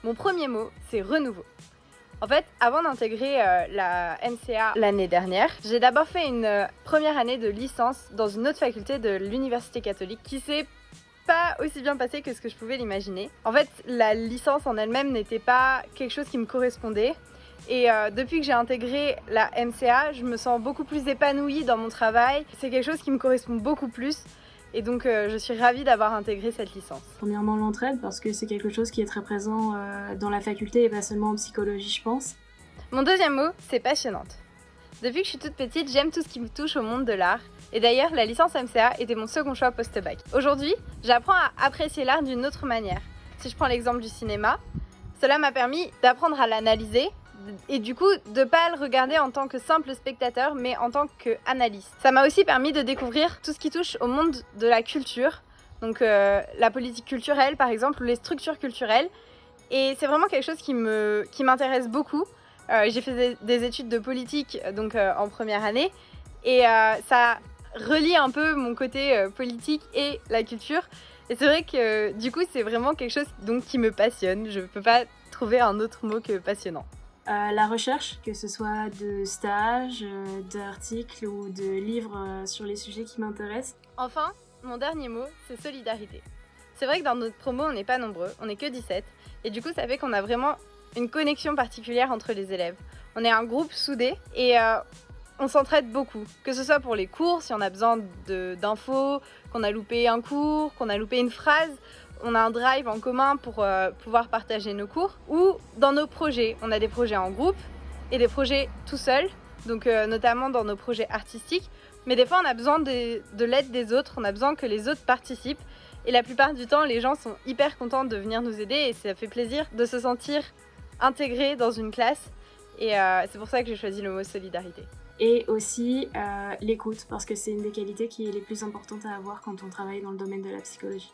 Mon premier mot, c'est renouveau. En fait, avant d'intégrer la MCA l'année dernière, j'ai d'abord fait une première année de licence dans une autre faculté de l'Université catholique qui s'est pas aussi bien passée que ce que je pouvais l'imaginer. En fait, la licence en elle-même n'était pas quelque chose qui me correspondait. Et depuis que j'ai intégré la MCA, je me sens beaucoup plus épanouie dans mon travail. C'est quelque chose qui me correspond beaucoup plus. Et donc, je suis ravie d'avoir intégré cette licence. Premièrement, l'entraide, parce que c'est quelque chose qui est très présent dans la faculté et pas seulement en psychologie, je pense. Mon deuxième mot, c'est passionnante. Depuis que je suis toute petite, j'aime tout ce qui me touche au monde de l'art. Et d'ailleurs, la licence MCA était mon second choix post-bac. Aujourd'hui, j'apprends à apprécier l'art d'une autre manière. Si je prends l'exemple du cinéma, cela m'a permis d'apprendre à l'analyser et du coup de ne pas le regarder en tant que simple spectateur, mais en tant qu'analyste. Ça m'a aussi permis de découvrir tout ce qui touche au monde de la culture, donc la politique culturelle par exemple, ou les structures culturelles. Et c'est vraiment quelque chose qui m'intéresse beaucoup. J'ai fait des études de politique donc en première année et ça relie un peu mon côté politique et la culture. Et c'est vrai que du coup c'est vraiment quelque chose donc, qui me passionne. Je ne peux pas trouver un autre mot que passionnant. La recherche, que ce soit de stages, d'articles ou de livres sur les sujets qui m'intéressent. Enfin, mon dernier mot, c'est solidarité. C'est vrai que dans notre promo, on n'est pas nombreux, on n'est que 17. Et du coup, ça fait qu'on a vraiment une connexion particulière entre les élèves. On est un groupe soudé et on s'entraide beaucoup. Que ce soit pour les cours, si on a besoin d'infos, qu'on a loupé un cours, qu'on a loupé une phrase, on a un drive en commun pour pouvoir partager nos cours. Ou dans nos projets, on a des projets en groupe et des projets tout seul, donc notamment dans nos projets artistiques. Mais des fois, on a besoin de l'aide des autres, on a besoin que les autres participent. Et la plupart du temps, les gens sont hyper contents de venir nous aider et ça fait plaisir de se sentir intégré dans une classe. Et c'est pour ça que j'ai choisi le mot solidarité. Et aussi l'écoute, parce que c'est une des qualités qui est les plus importantes à avoir quand on travaille dans le domaine de la psychologie.